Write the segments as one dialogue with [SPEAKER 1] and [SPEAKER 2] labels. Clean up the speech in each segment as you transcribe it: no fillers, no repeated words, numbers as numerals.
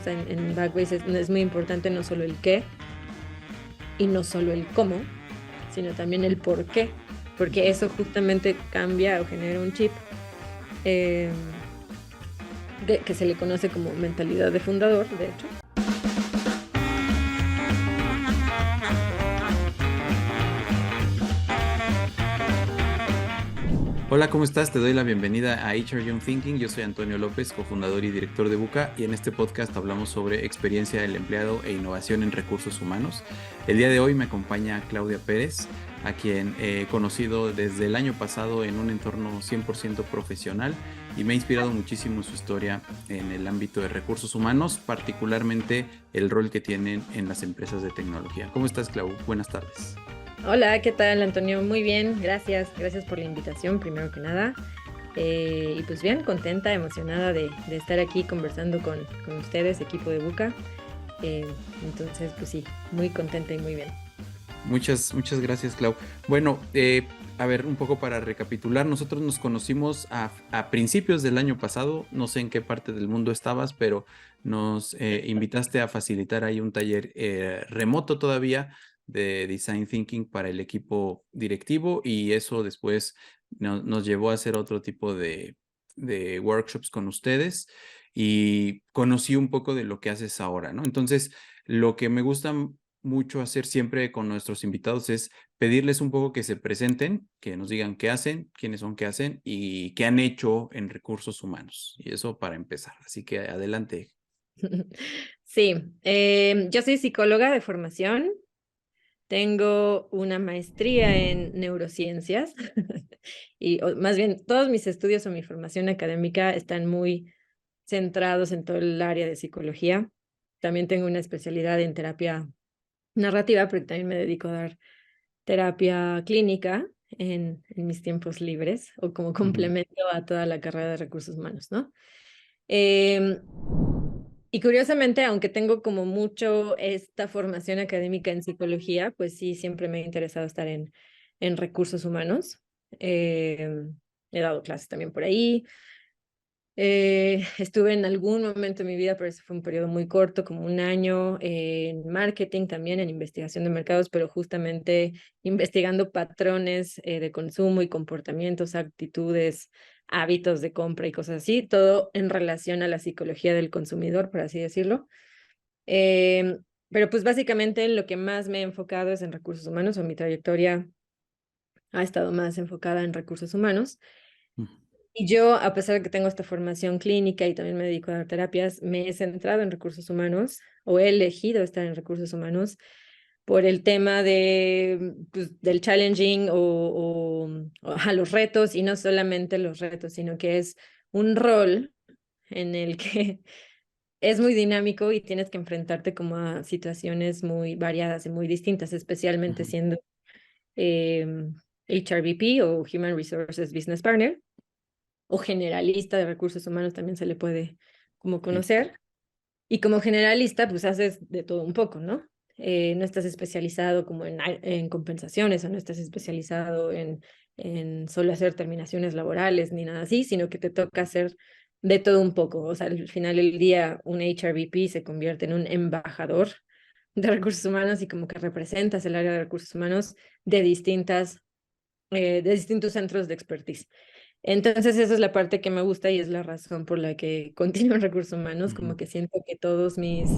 [SPEAKER 1] pasa en Backbase es muy importante no solo el qué y no solo el cómo, sino también el por qué, porque eso justamente cambia o genera un chip eh, que se le conoce como mentalidad de fundador, de hecho.
[SPEAKER 2] Hola, ¿cómo estás? Te doy la bienvenida a HR Young Thinking. Yo soy Antonio López, cofundador y director de Buca, y en este podcast hablamos sobre experiencia del empleado e innovación en recursos humanos. El día de hoy me acompaña Claudia Pérez, a quien he conocido desde el año pasado en un entorno 100% profesional y me ha inspirado muchísimo su historia en el ámbito de recursos humanos, particularmente el rol que tienen en las empresas de tecnología. ¿Cómo estás, Clau? Buenas tardes.
[SPEAKER 1] Hola, ¿qué tal, Antonio? Muy bien, gracias. Gracias por la invitación, primero que nada. Y pues bien, contenta, emocionada de estar aquí conversando con ustedes, equipo de Buca. Eh, entonces, pues sí, muy contenta y muy bien.
[SPEAKER 2] Muchas gracias, Clau. Bueno, a ver, un poco para recapitular, nosotros nos conocimos a principios del año pasado, no sé en qué parte del mundo estabas, pero nos invitaste a facilitar ahí un taller remoto todavía de Design Thinking para el equipo directivo y eso después nos llevó a hacer otro tipo de workshops con ustedes y conocí un poco de lo que haces ahora, ¿no? Entonces, lo que me gusta mucho hacer siempre con nuestros invitados es pedirles un poco que se presenten, que nos digan qué hacen, quiénes son, qué hacen y qué han hecho en recursos humanos. Y eso para empezar. Así que adelante.
[SPEAKER 1] Sí, yo soy psicóloga de formación. Tengo una maestría en neurociencias y más bien todos mis estudios o mi formación académica están muy centrados en todo el área de psicología. También tengo una especialidad en terapia narrativa, porque también me dedico a dar terapia clínica en mis tiempos libres o como
[SPEAKER 2] Ujú,
[SPEAKER 1] complemento a toda la carrera de recursos humanos, ¿no? Em, y curiosamente, aunque tengo como mucho esta formación académica en psicología, pues sí, siempre me ha interesado estar en recursos humanos. He dado clases también por ahí. Estuve en algún momento de mi vida, pero ese fue un periodo muy corto, como un año, en marketing también, en investigación de mercados, pero justamente investigando patrones de consumo y comportamientos, actitudes, hábitos de compra y cosas así, todo en relación a la psicología del consumidor, por así decirlo. Eh, pero pues básicamente lo que más me he enfocado es en recursos humanos, o mi trayectoria ha estado más enfocada en recursos humanos.
[SPEAKER 2] ujú,
[SPEAKER 1] Y yo, a pesar de que tengo esta formación clínica y también me dedico a dar terapias, me he centrado en recursos humanos o he elegido estar en recursos humanos por el tema de, pues, del challenging o a los retos, y no solamente los retos, sino que es un rol en el que es muy dinámico y tienes que enfrentarte como a situaciones muy variadas y muy distintas, especialmente
[SPEAKER 2] ujú.
[SPEAKER 1] siendo eh, HRBP o Human Resources Business Partner o generalista de recursos humanos también se le puede como
[SPEAKER 2] Sí.
[SPEAKER 1] conocer. Y como generalista, pues haces de todo un poco, ¿no? No estás especializado como en compensaciones o no estás especializado en solo hacer terminaciones laborales ni nada así, sino que te toca hacer de todo un poco. O sea, al final del día, un HRBP se convierte en un embajador de recursos humanos y como que representas el área de recursos humanos de de distintos centros de expertise. Entonces, esa es la parte que me gusta y es la razón por la que continúo en recursos humanos,
[SPEAKER 2] Ujú,
[SPEAKER 1] como que siento que todos mis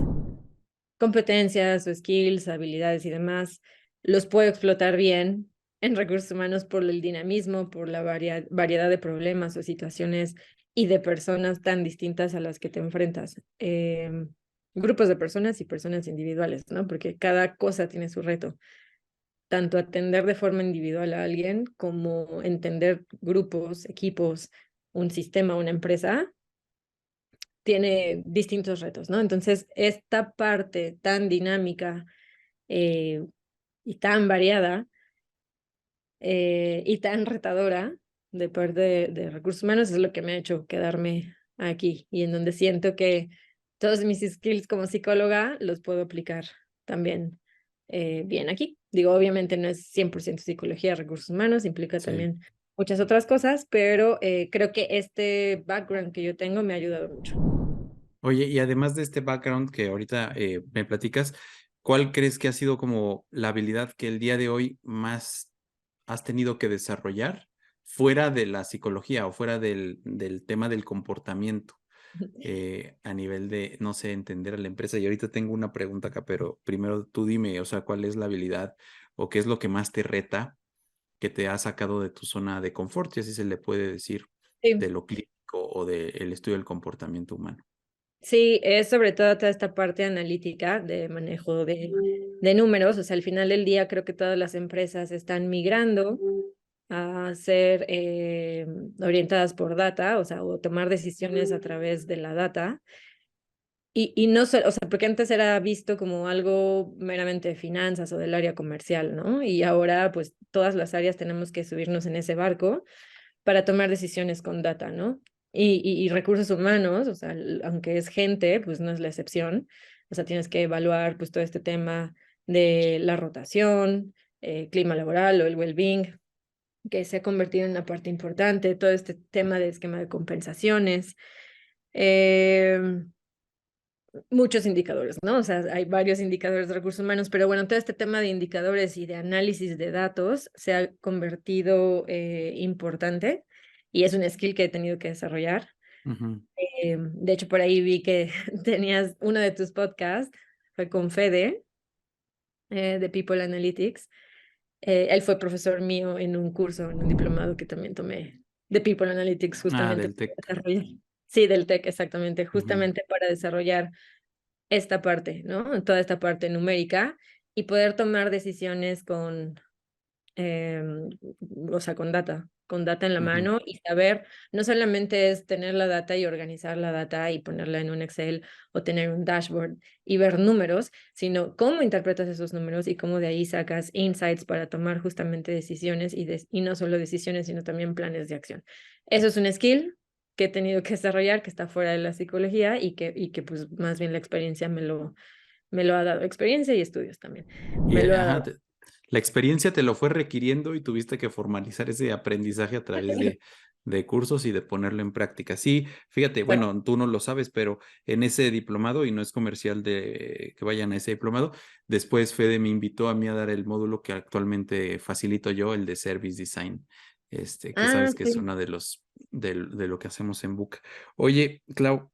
[SPEAKER 1] competencias o skills, habilidades y demás, los puedo explotar bien en recursos humanos por el dinamismo, por la variedad de problemas o situaciones y de personas tan distintas a las que te enfrentas. Grupos de personas y personas individuales, ¿no? Porque cada cosa tiene su reto, tanto atender de forma individual a alguien como entender grupos, equipos, un sistema, una empresa, tiene distintos retos, ¿no? Entonces, esta parte tan dinámica eh, y tan variada y tan retadora de parte de recursos humanos es lo que me ha hecho quedarme aquí y en donde siento que todos mis skills como psicóloga los puedo aplicar también bien aquí. Digo, obviamente no es 100% psicología, recursos humanos, implica
[SPEAKER 2] sí.
[SPEAKER 1] también muchas otras cosas, pero creo que este background que yo tengo me ha ayudado mucho.
[SPEAKER 2] Oye, y además de este background que ahorita me platicas, ¿cuál crees que ha sido como la habilidad que el día de hoy más has tenido que desarrollar fuera de la psicología o fuera del tema del comportamiento a nivel de, no sé, entender a la empresa? Y ahorita tengo una pregunta acá, pero primero tú dime, o sea, ¿cuál es la habilidad o qué es lo que más te reta, que te ha sacado de tu zona de confort, si así se le puede decir,
[SPEAKER 1] Sí.
[SPEAKER 2] de lo clínico o del estudio del comportamiento humano?
[SPEAKER 1] Sí, es sobre todo toda esta parte analítica de manejo de números. O sea, al final del día creo que todas las empresas están migrando a ser orientadas por data, o sea, o tomar decisiones a través de la data. Y no sé, o sea, porque antes era visto como algo meramente de finanzas o del área comercial, ¿no? Y ahora, pues, todas las áreas tenemos que subirnos en ese barco para tomar decisiones con data, ¿no? Y recursos humanos, o sea, aunque es gente, pues no es la excepción. O sea, tienes que evaluar, pues, todo este tema de la rotación, clima laboral o el well-being, que se ha convertido en una parte importante, todo este tema de esquema de compensaciones. Eh, Muchos indicadores, ¿no? O sea, hay varios indicadores de recursos humanos, pero bueno, todo este tema de indicadores y de análisis de datos se ha convertido importante y es un skill que he tenido que desarrollar.
[SPEAKER 2] Ujú.
[SPEAKER 1] De hecho, por ahí vi que tenías uno de tus podcasts, fue con Fede, de People Analytics. Él fue profesor mío en un curso, en un diplomado que también tomé de People Analytics,
[SPEAKER 2] Ah,
[SPEAKER 1] justamente
[SPEAKER 2] del
[SPEAKER 1] para
[SPEAKER 2] TEC.
[SPEAKER 1] desarrollar. Sí, del TEC, exactamente,
[SPEAKER 2] Ujú.
[SPEAKER 1] justamente para desarrollar esta parte, ¿no? Toda esta parte numérica y poder tomar decisiones eh, o sea, con data en la
[SPEAKER 2] Ujú.
[SPEAKER 1] mano y saber, no solamente es tener la data y organizar la data y ponerla en un Excel o tener un dashboard y ver números, sino cómo interpretas esos números y cómo de ahí sacas insights para tomar justamente decisiones y no solo decisiones, sino también planes de acción. Eso es un skill que he tenido que desarrollar, que está fuera de la psicología y que pues más bien la experiencia me lo ha dado, experiencia y estudios también,
[SPEAKER 2] Y
[SPEAKER 1] me lo ha
[SPEAKER 2] ajá,
[SPEAKER 1] dado.
[SPEAKER 2] la experiencia te lo fue requiriendo y tuviste que formalizar ese aprendizaje a través de cursos y de ponerlo en práctica. Sí, fíjate,
[SPEAKER 1] Exacto.
[SPEAKER 2] bueno, tú no lo sabes, pero en ese diplomado, y no es comercial de que vayan a ese diplomado, después Fede me invitó a mí a dar el módulo que actualmente facilito yo, el de Service Design, que
[SPEAKER 1] Ah,
[SPEAKER 2] sabes que es
[SPEAKER 1] sí.
[SPEAKER 2] uno de los de lo que hacemos en Book. Oye, Clau,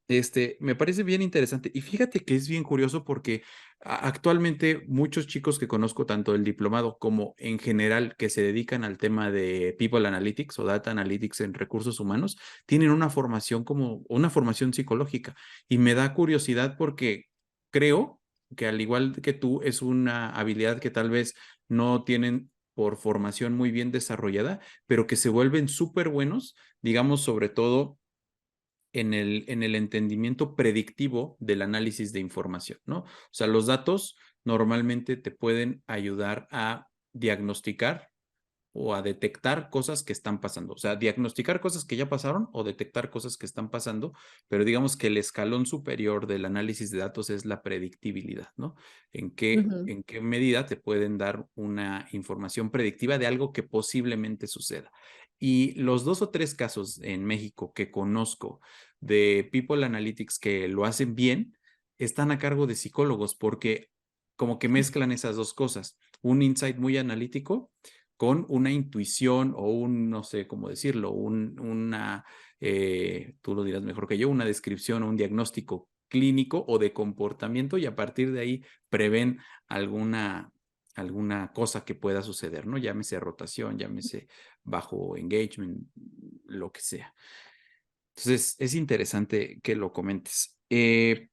[SPEAKER 2] me parece bien interesante y fíjate que es bien curioso porque actualmente muchos chicos que conozco, tanto el diplomado como en general que se dedican al tema de People Analytics o Data Analytics en recursos humanos, tienen una formación como una formación psicológica y me da curiosidad porque creo que al igual que tú es una habilidad que tal vez no tienen por formación muy bien desarrollada, pero que se vuelven súper buenos, digamos, sobre todo en el entendimiento predictivo del análisis de información, ¿no? O sea, los datos normalmente te pueden ayudar a diagnosticar o a detectar cosas que están pasando. O sea, diagnosticar cosas que ya pasaron o detectar cosas que están pasando, pero digamos que el escalón superior del análisis de datos es la predictibilidad, ¿no?
[SPEAKER 1] Ujú,
[SPEAKER 2] En qué medida te pueden dar una información predictiva de algo que posiblemente suceda. Y los dos o tres casos en México que conozco de People Analytics que lo hacen bien, están a cargo de psicólogos porque como que mezclan esas dos cosas, un insight muy analítico con una intuición o un, no sé cómo decirlo, tú lo dirás mejor que yo, una descripción o un diagnóstico clínico o de comportamiento y a partir de ahí prevén alguna cosa que pueda suceder, ¿no? Llámese rotación, llámese bajo engagement, lo que sea. Entonces, es interesante que lo comentes.
[SPEAKER 1] sí.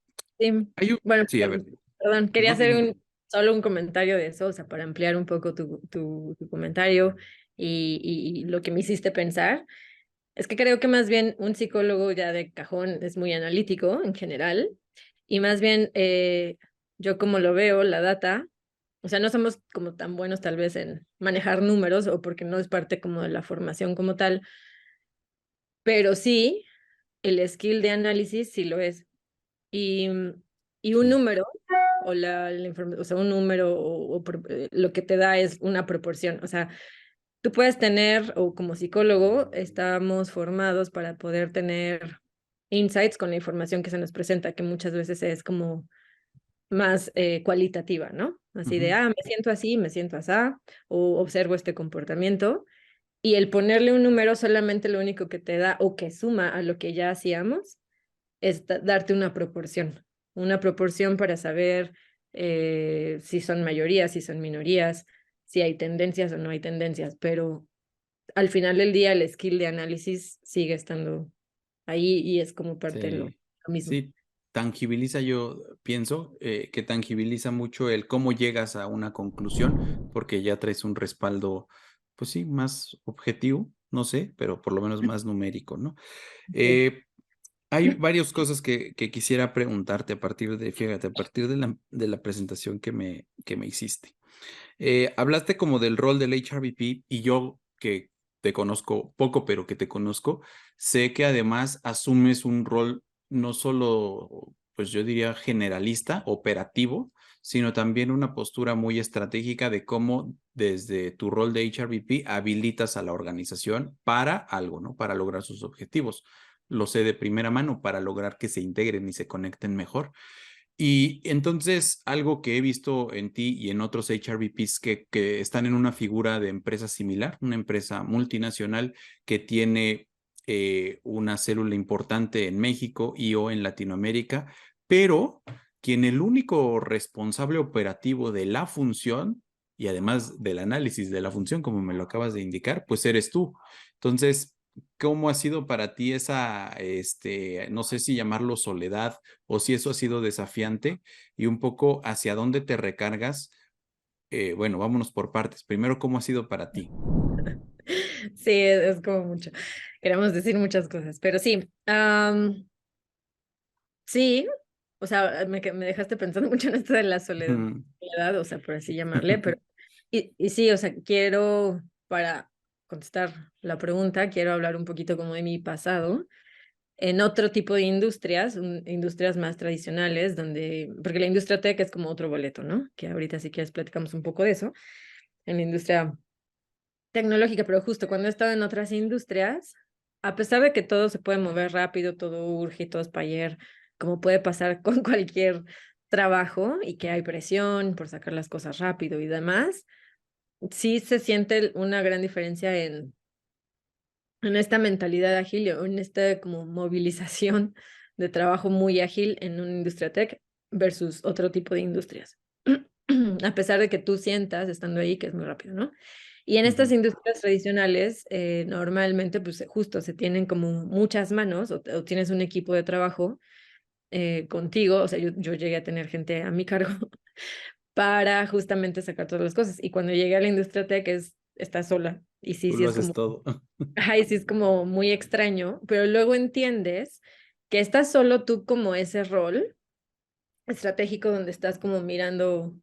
[SPEAKER 1] Bueno,
[SPEAKER 2] Sí, a ver,
[SPEAKER 1] perdón, quería
[SPEAKER 2] no
[SPEAKER 1] hacer
[SPEAKER 2] dime.
[SPEAKER 1] solo un comentario de eso, o sea, para ampliar un poco tu comentario y lo que me hiciste pensar. Es que creo que más bien un psicólogo ya de cajón es muy analítico en general y más bien yo como lo veo, la data, o sea, no somos como tan buenos tal vez en manejar números o porque no es parte como de la formación como tal, pero sí, el skill de análisis sí lo es. Y, y un
[SPEAKER 2] Sí.
[SPEAKER 1] número, o sea, un número lo que te da es una proporción. O sea, tú puedes tener, o como psicólogo, estamos formados para poder tener insights con la información que se nos presenta, que muchas veces es como más cualitativa, ¿no? Así de,
[SPEAKER 2] Ujú.
[SPEAKER 1] me siento así, me siento así, o observo este comportamiento. Y el ponerle un número solamente lo único que te da o que suma a lo que ya hacíamos es darte una proporción para saber si son mayorías, si son minorías, si hay tendencias o no hay tendencias, pero al final del día el skill de análisis sigue estando ahí y es como parte de
[SPEAKER 2] Sí,
[SPEAKER 1] lo mismo.
[SPEAKER 2] sí, tangibiliza, yo pienso que tangibiliza mucho el cómo llegas a una conclusión, porque ya traes un respaldo, pues sí, más objetivo, no sé, pero por lo menos más numérico, ¿no?
[SPEAKER 1] Sí.
[SPEAKER 2] Eh, Hay varias cosas que quisiera preguntarte a partir de, fíjate, a partir de la presentación que me hiciste. Hablaste como del rol del HRBP y yo que te conozco poco, pero que te conozco, sé que además asumes un rol no solo, pues yo diría generalista, operativo, sino también una postura muy estratégica de cómo desde tu rol de HRBP habilitas a la organización para algo, ¿no? Para lograr sus objetivos. Lo sé de primera mano para lograr que se integren y se conecten mejor. Y entonces, algo que he visto en ti y en otros HRBPs que están en una figura de empresa similar, una empresa multinacional que tiene una célula importante en México y o en Latinoamérica, pero quien el único responsable operativo de la función y además del análisis de la función, como me lo acabas de indicar, pues eres tú. Entonces, ¿cómo ha sido para ti esa, no sé si llamarlo soledad o si eso ha sido desafiante y un poco hacia dónde te recargas? Bueno, vámonos por partes. Primero, ¿cómo ha sido para ti?
[SPEAKER 1] Sí, es como mucho. Queremos decir muchas cosas, pero sí. Sí, o sea, me dejaste pensando mucho en esto de la soledad, o sea, por así llamarle, pero, y sí, o sea, quiero, para contestar la pregunta, quiero hablar un poquito como de mi pasado en otro tipo de industrias, industrias más tradicionales, donde, porque la industria tech es como otro boleto, ¿no? Que ahorita si quieres platicamos un poco de eso, en la industria tecnológica, pero justo cuando he estado en otras industrias, a pesar de que todo se puede mover rápido, todo urge y todo es para ayer, como puede pasar con cualquier trabajo y que hay presión por sacar las cosas rápido y demás, sí se siente una gran diferencia en esta mentalidad ágil, o en esta como movilización de trabajo muy ágil en una industria tech versus otro tipo de industrias. A pesar de que tú sientas estando ahí que es muy rápido, ¿no? Y en estas
[SPEAKER 2] Ujú.
[SPEAKER 1] industrias tradicionales, normalmente, pues justo se tienen como muchas manos o tienes un equipo de trabajo contigo, o sea, yo llegué a tener gente a mi cargo para justamente sacar todas las cosas. Y cuando llegué a la industria tech, estás sola. Y sí,
[SPEAKER 2] Tú
[SPEAKER 1] sí
[SPEAKER 2] lo
[SPEAKER 1] es
[SPEAKER 2] haces
[SPEAKER 1] como,
[SPEAKER 2] todo.
[SPEAKER 1] ay, sí es como muy extraño, pero luego entiendes que estás solo tú como ese rol estratégico donde estás como mirando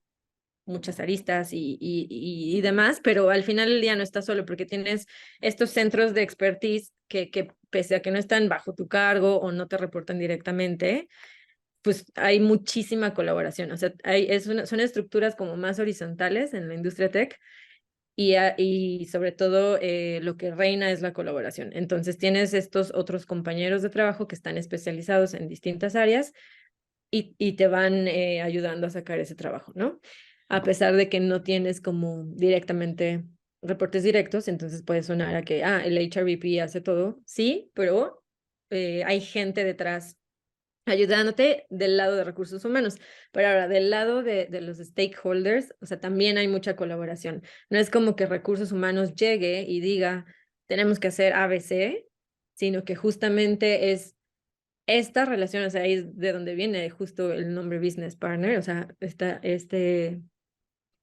[SPEAKER 1] muchas aristas y demás, pero al final del día no estás solo porque tienes estos centros de expertise que pese a que no están bajo tu cargo o no te reportan directamente, pues hay muchísima colaboración. O sea, son estructuras como más horizontales en la industria tech y sobre todo lo que reina es la colaboración. Entonces tienes estos otros compañeros de trabajo que están especializados en distintas áreas y te van ayudando a sacar ese trabajo, ¿no? A pesar de que no tienes como directamente reportes directos, entonces puede sonar a que, el HRBP hace todo, sí, pero hay gente detrás ayudándote del lado de recursos humanos. Pero ahora, del lado de los stakeholders, o sea, también hay mucha colaboración. No es como que recursos humanos llegue y diga, tenemos que hacer ABC, sino que justamente es esta relación, o sea, ahí es de donde viene justo el nombre business partner, o sea, este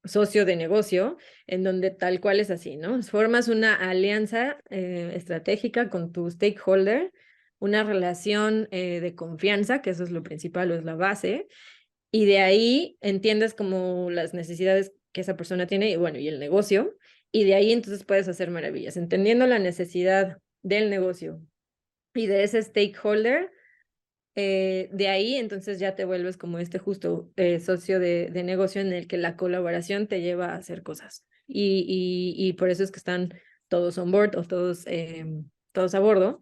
[SPEAKER 1] socio de negocio, en donde tal cual es así, ¿no? Formas una alianza estratégica con tu stakeholder, una relación de confianza, que eso es lo principal o es la base, y de ahí entiendes como las necesidades que esa persona tiene y bueno, y el negocio, y de ahí entonces puedes hacer maravillas, entendiendo la necesidad del negocio y de ese stakeholder de ahí entonces ya te vuelves como este justo socio de negocio en el que la colaboración te lleva a hacer cosas. Y por eso es que están todos on board o todos a bordo.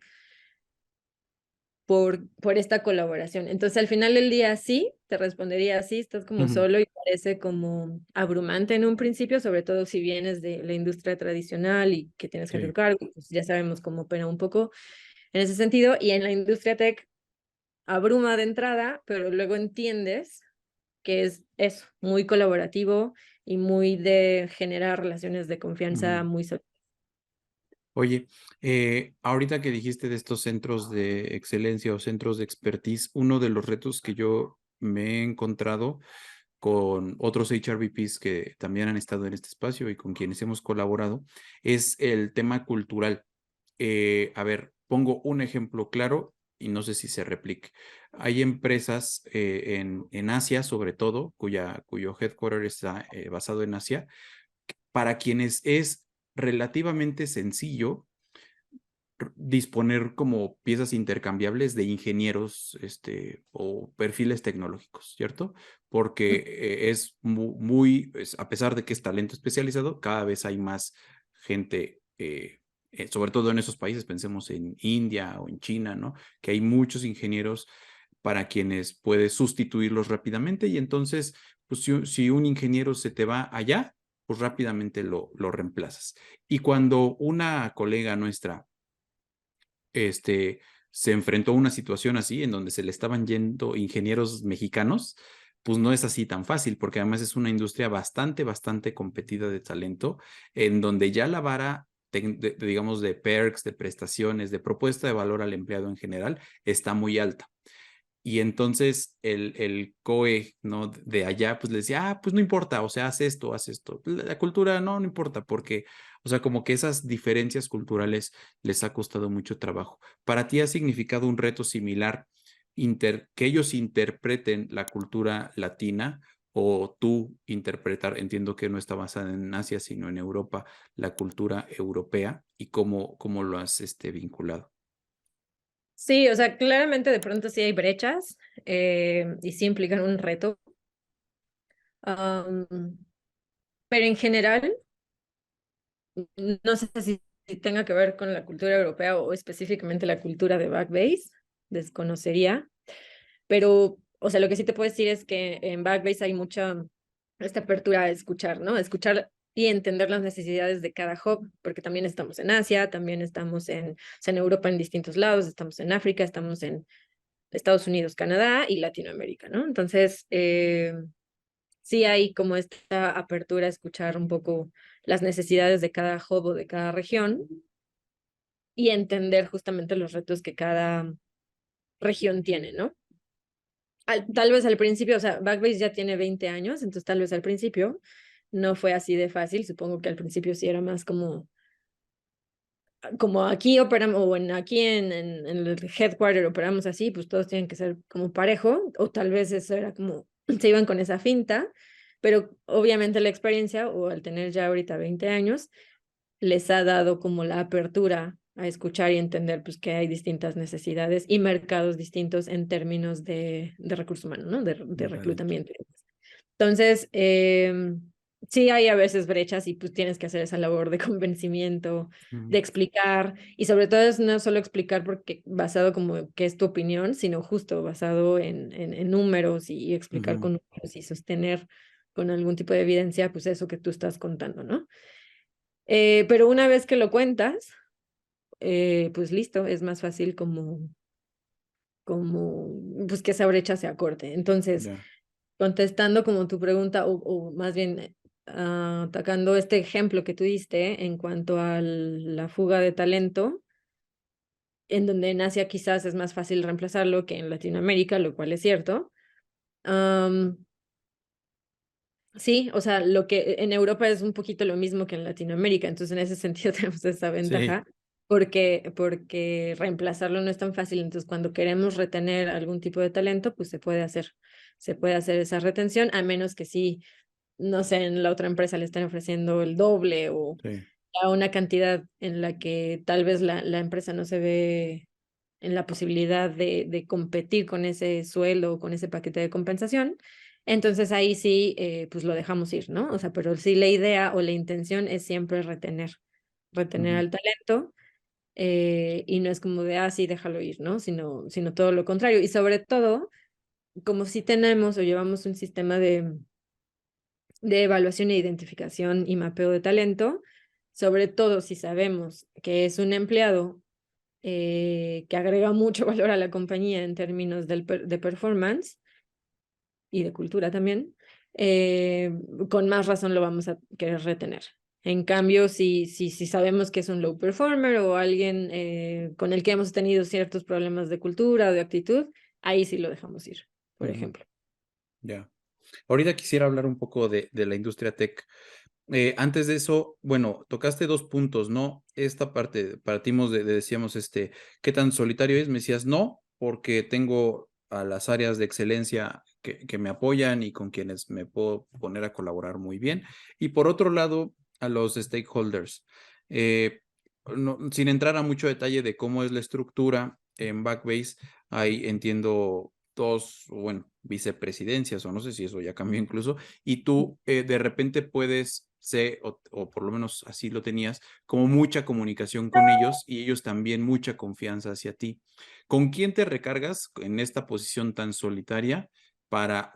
[SPEAKER 1] por esta colaboración. Entonces, al final del día, sí, te respondería sí, estás como
[SPEAKER 2] Ujú.
[SPEAKER 1] solo y parece como abrumante en un principio, sobre todo si vienes de la industria tradicional y que tienes que hacer
[SPEAKER 2] Sí.
[SPEAKER 1] cargo, pues ya sabemos cómo opera un poco en ese sentido. Y en la industria tech abruma de entrada, pero luego entiendes que es eso, muy colaborativo y muy de generar relaciones de confianza
[SPEAKER 2] Ujú.
[SPEAKER 1] muy sólidas.
[SPEAKER 2] Oye, ahorita que dijiste de estos centros de excelencia o centros de expertise, uno de los retos que yo me he encontrado con otros HRVPs que también han estado en este espacio y con quienes hemos colaborado es el tema cultural. A ver, pongo un ejemplo claro y no sé si se replique. Hay empresas en Asia, sobre todo, cuyo headquarter está basado en Asia, para quienes es relativamente sencillo disponer como piezas intercambiables de ingenieros o perfiles tecnológicos, ¿cierto? Porque es a pesar de que es talento especializado, cada vez hay más gente, sobre todo en esos países, pensemos en India o en China, ¿no? Que hay muchos ingenieros para quienes puedes sustituirlos rápidamente y entonces, pues si un ingeniero se te va allá, pues rápidamente lo reemplazas. Y cuando una colega nuestra este, se enfrentó a una situación así en donde se le estaban yendo ingenieros mexicanos, pues no es así tan fácil, porque además es una industria bastante competida de talento, en donde ya la vara, digamos, de perks, de prestaciones, de propuesta de valor al empleado en general, está muy alta. Y entonces el COE, ¿no? De allá, pues le decía, pues no importa, o sea, haz esto, haz esto. La cultura no importa, porque, o sea, como que esas diferencias culturales les ha costado mucho trabajo. ¿Para ti ha significado un reto similar que ellos interpreten la cultura latina o tú interpretar, entiendo que no está basada en Asia, sino en Europa, la cultura europea y cómo lo has vinculado?
[SPEAKER 1] Sí, o sea, claramente de pronto sí hay brechas y sí implican un reto. Am, pero en general, no sé si tenga que ver con la cultura europea o específicamente la cultura de Backbase, desconocería, pero, o sea, lo que sí te puedo decir es que en Backbase hay mucha esta apertura a escuchar, ¿no? Escuchar y entender las necesidades de cada hub, porque también estamos en Asia, también estamos o sea, en Europa en distintos lados, estamos en África, estamos en Estados Unidos, Canadá y Latinoamérica, ¿no? Entonces, sí hay como esta apertura a escuchar un poco las necesidades de cada hub o de cada región y entender justamente los retos que cada región tiene, ¿no? Tal vez al principio, o sea, Backbase ya tiene 20 años, entonces tal vez al principio no fue así de fácil, supongo que al principio sí era más como aquí operamos, o aquí en el headquarter operamos así, pues todos tienen que ser como parejo, o tal vez eso era como, se iban con esa finta, pero obviamente la experiencia, o al tener ya ahorita 20 años, les ha dado como la apertura a escuchar y entender pues que hay distintas necesidades y mercados distintos en términos de recursos humanos, ¿no? De
[SPEAKER 2] De talento.
[SPEAKER 1] reclutamiento. Entonces, sí hay a veces brechas y pues tienes que hacer esa labor de convencimiento, de
[SPEAKER 2] Ujú,
[SPEAKER 1] explicar y sobre todo es no solo explicar porque basado como que es tu opinión, sino justo basado en números y explicar
[SPEAKER 2] ujú.
[SPEAKER 1] con números y sostener con algún tipo de evidencia pues eso que tú estás contando, ¿no? Pero una vez que lo cuentas, pues listo, es más fácil pues que esa brecha se acorte. Entonces,
[SPEAKER 2] Ya.
[SPEAKER 1] contestando como tu pregunta, o más bien atacando este ejemplo que tú diste en cuanto a la fuga de talento, en donde en Asia quizás es más fácil reemplazarlo que en Latinoamérica, lo cual es cierto. Am, sí, o sea, lo que en Europa es un poquito lo mismo que en Latinoamérica, entonces en ese sentido tenemos esa
[SPEAKER 2] Sí.
[SPEAKER 1] ventaja. Porque reemplazarlo no es tan fácil, entonces cuando queremos retener algún tipo de talento, pues se puede hacer esa retención, a menos que sí no sé, en la otra empresa le están ofreciendo el doble o
[SPEAKER 2] Sí.
[SPEAKER 1] a una cantidad en la que tal vez la empresa no se ve en la posibilidad de competir con ese sueldo o con ese paquete de compensación. Entonces ahí sí, pues lo dejamos ir, ¿no? O sea, pero sí la idea o la intención es siempre retener
[SPEAKER 2] Ujú.
[SPEAKER 1] al talento y no es como de, ah, sí, déjalo ir, ¿no? Sino todo lo contrario. Y sobre todo, como si tenemos o llevamos un sistema de evaluación e identificación y mapeo de talento, sobre todo si sabemos que es un empleado que agrega mucho valor a la compañía en términos de performance y de cultura también, con más razón lo vamos a querer retener. En cambio, si sabemos que es un low performer o alguien con el que hemos tenido ciertos problemas de cultura o de actitud, ahí sí lo dejamos ir, por
[SPEAKER 2] Ujú.
[SPEAKER 1] ejemplo.
[SPEAKER 2] Ya. Ahorita quisiera hablar un poco de la industria tech. Antes de eso, bueno, tocaste dos puntos, ¿no? Esta parte, partimos decíamos, ¿qué tan solitario es? Me decías, no, porque tengo a las áreas de excelencia que me apoyan y con quienes me puedo poner a colaborar muy bien. Y por otro lado, a los stakeholders. Sin entrar a mucho detalle de cómo es la estructura en Backbase, hay, entiendo, dos, bueno, vicepresidencias, o no sé si eso ya cambió incluso, y tú de repente puedes ser, o por lo menos así lo tenías, como mucha comunicación con ellos y ellos también mucha confianza hacia ti. ¿Con quién te recargas en esta posición tan solitaria para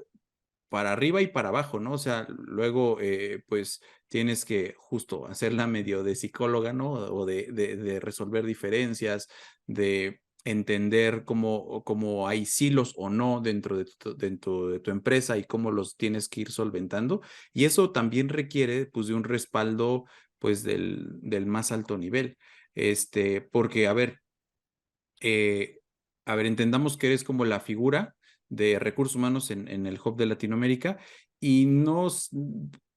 [SPEAKER 2] arriba y para abajo, ¿no? O sea, luego, pues tienes que justo hacerla medio de psicóloga, ¿no? O de resolver diferencias, de entender cómo hay silos o no dentro de tu empresa y cómo los tienes que ir solventando. Y eso también requiere, pues, de un respaldo, pues, del más alto nivel. Porque, a ver, entendamos que eres como la figura de recursos humanos en el Hub de Latinoamérica y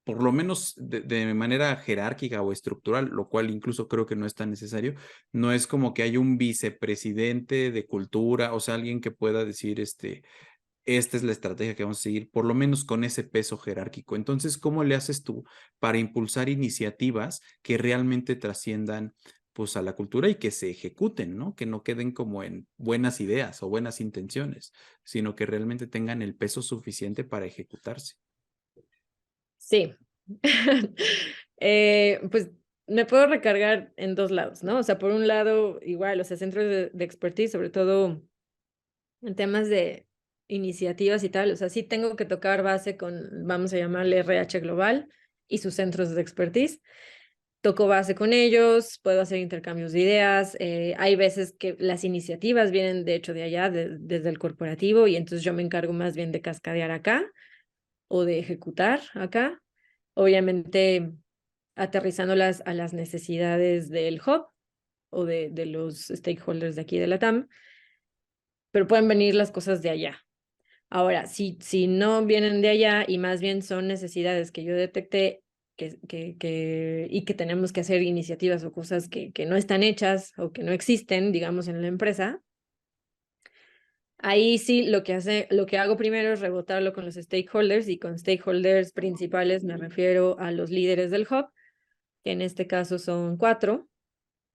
[SPEAKER 2] por lo menos de manera jerárquica o estructural, lo cual incluso creo que no es tan necesario, no es como que hay un vicepresidente de cultura, o sea, alguien que pueda decir, esta es la estrategia que vamos a seguir, por lo menos con ese peso jerárquico. Entonces, ¿cómo le haces tú para impulsar iniciativas que realmente trasciendan pues a la cultura y que se ejecuten, ¿no? Que no queden como en buenas ideas o buenas intenciones, sino que realmente tengan el peso suficiente para ejecutarse.
[SPEAKER 1] Sí. Pues me puedo recargar en dos lados, ¿no? O sea, por un lado, igual, o sea, centros de expertise, sobre todo en temas de iniciativas y tal, o sea, sí tengo que tocar base con, vamos a llamarle RH Global y sus centros de expertise. Toco base con ellos, puedo hacer intercambios de ideas. Hay veces que las iniciativas vienen de hecho de allá, desde el corporativo, y entonces yo me encargo más bien de cascadear acá o de ejecutar acá. Obviamente aterrizándolas a las necesidades del hub o de los stakeholders de aquí de la TAM, pero pueden venir las cosas de allá. Ahora, si no vienen de allá y más bien son necesidades que yo detecté y que tenemos que hacer iniciativas o cosas que no están hechas o que no existen, digamos, en la empresa, ahí sí lo que hago primero es rebotarlo con los stakeholders, y con stakeholders principales me refiero a los líderes del hub, que en este caso son 4.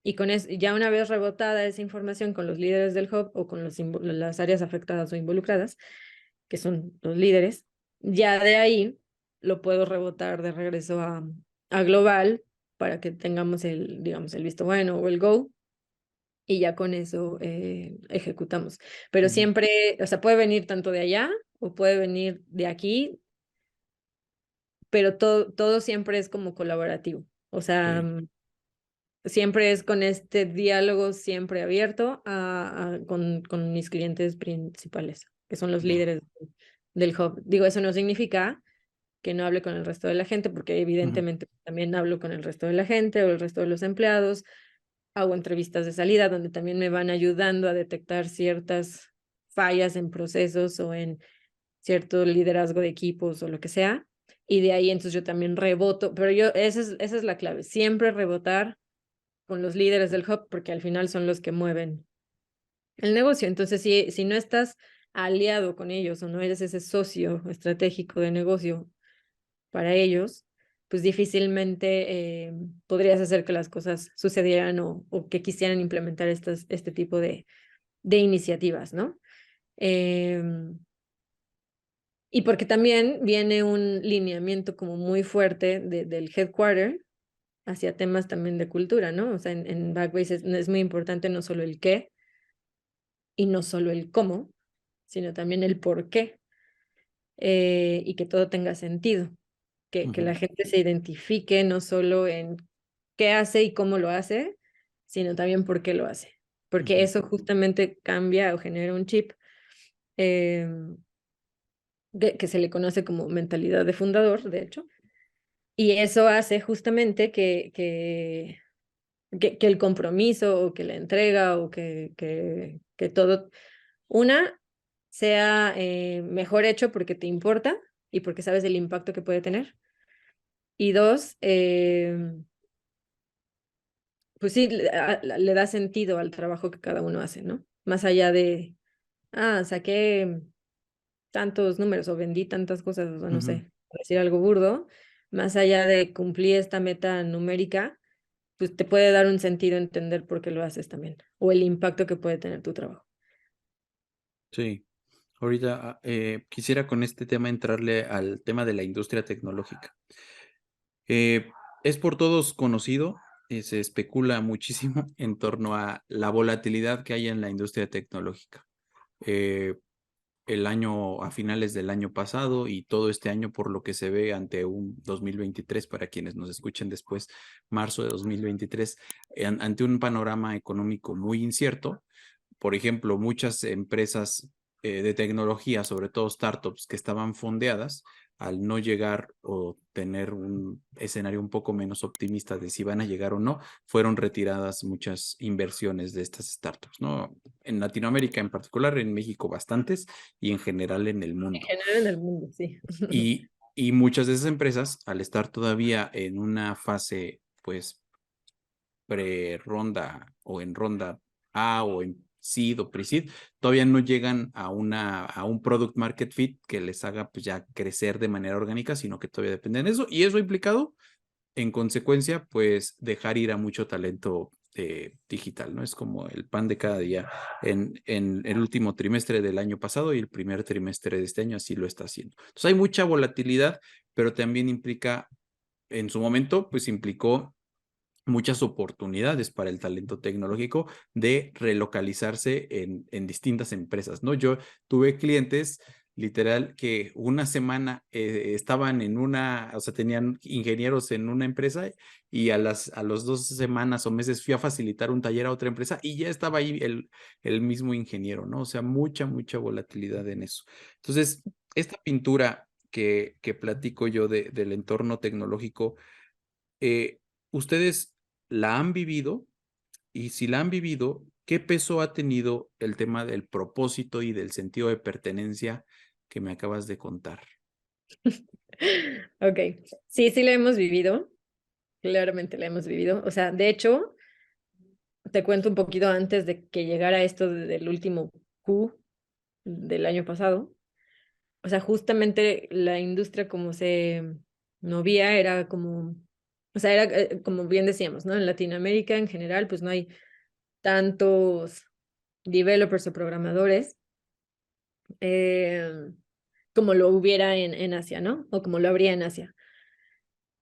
[SPEAKER 1] Y ya una vez rebotada esa información con los líderes del hub o con las áreas afectadas o involucradas, que son los líderes, ya de ahí lo puedo rebotar de regreso a global para que tengamos digamos, el visto bueno o el go, y ya con eso ejecutamos. Pero
[SPEAKER 2] Mm.
[SPEAKER 1] siempre, o sea, puede venir tanto de allá o puede venir de aquí, pero todo siempre es como colaborativo. O sea,
[SPEAKER 2] Ok,
[SPEAKER 1] siempre es con este diálogo siempre abierto con mis clientes principales, que son los
[SPEAKER 2] ya.
[SPEAKER 1] líderes del hub. Digo, eso no significa que no hable con el resto de la gente, porque
[SPEAKER 2] Ujú,
[SPEAKER 1] evidentemente también hablo con el resto de la gente o el resto de los empleados, hago entrevistas de salida donde también me van ayudando a detectar ciertas fallas en procesos o en cierto liderazgo de equipos o lo que sea. Y de ahí entonces yo también reboto, pero esa es la clave, siempre rebotar con los líderes del hub, porque al final son los que mueven el negocio. Entonces, si no estás aliado con ellos o no eres ese socio estratégico de negocio para ellos, pues difícilmente podrías hacer que las cosas sucedieran o que quisieran implementar este tipo de iniciativas, ¿no? Y porque también viene un lineamiento como muy fuerte del headquarter hacia temas también de cultura, ¿no? O sea, en Backbase es muy importante no solo el qué y no solo el cómo, sino también el por qué, y que todo tenga sentido, que la
[SPEAKER 2] Ujú,
[SPEAKER 1] gente se identifique no solo en qué hace y cómo lo hace, sino también por qué lo hace, porque
[SPEAKER 2] ujú.
[SPEAKER 1] eso justamente cambia o genera un chip, eh, que se le conoce como mentalidad de fundador, de hecho, y eso hace justamente que el compromiso o que la entrega o que todo, una, sea mejor hecho porque te importa y porque sabes el impacto que puede tener. Y dos, pues sí, le da sentido al trabajo que cada uno hace, ¿no? Más allá de, saqué tantos números o vendí tantas cosas, o no
[SPEAKER 2] Ujú.
[SPEAKER 1] sé, por decir algo burdo, más allá de cumplir esta meta numérica, pues te puede dar un sentido entender por qué lo haces también, o el impacto que puede tener tu trabajo.
[SPEAKER 2] Sí, ahorita quisiera con este tema entrarle al tema de la industria tecnológica. Eh, es por todos conocido, se especula muchísimo en torno a la volatilidad que hay en la industria tecnológica. Eh, el año, a finales del año pasado y todo este año, por lo que se ve ante un 2023, para quienes nos escuchen después, marzo de 2023, ante un panorama económico muy incierto. Por ejemplo, muchas empresas de tecnología, sobre todo startups que estaban fondeadas, al no llegar o tener un escenario un poco menos optimista de si van a llegar o no, fueron retiradas muchas inversiones de estas startups, ¿no? En Latinoamérica en particular, en México bastantes y en general en el
[SPEAKER 1] En
[SPEAKER 2] mundo.
[SPEAKER 1] general en el mundo, sí.
[SPEAKER 2] Y muchas de esas empresas, al estar todavía en una fase, pues, pre-ronda o en ronda A o en seed o pre-seed, todavía no llegan a un product market fit que les haga pues ya crecer de manera orgánica, sino que todavía dependen de eso. Y eso ha implicado, en consecuencia, pues dejar ir a mucho talento digital, ¿no? Es como el pan de cada día. En el último trimestre del año pasado y el primer trimestre de este año así lo está haciendo. Entonces hay mucha volatilidad, pero también implica, en su momento, pues implicó muchas oportunidades para el talento tecnológico de relocalizarse en distintas empresas, ¿no? Yo tuve clientes literal que una semana estaban en una, o sea, tenían ingenieros en una empresa y a los 2 semanas o meses fui a facilitar un taller a otra empresa y ya estaba ahí el mismo ingeniero, ¿no? O sea, mucha volatilidad en eso. Entonces, esta pintura que platico yo del entorno tecnológico, ¿ustedes la han vivido? Y si la han vivido, ¿qué peso ha tenido el tema del propósito y del sentido de pertenencia que me acabas de contar?
[SPEAKER 1] Ok, sí, sí la hemos vivido, claramente la hemos vivido. O sea, de hecho, te cuento un poquito antes de que llegara esto del último Q del año pasado. O sea, justamente la industria como se movía era como, o sea, era como bien decíamos, ¿no? En Latinoamérica en general, pues no hay tantos developers o programadores, eh, como lo hubiera en Asia, ¿no? O como lo habría en Asia.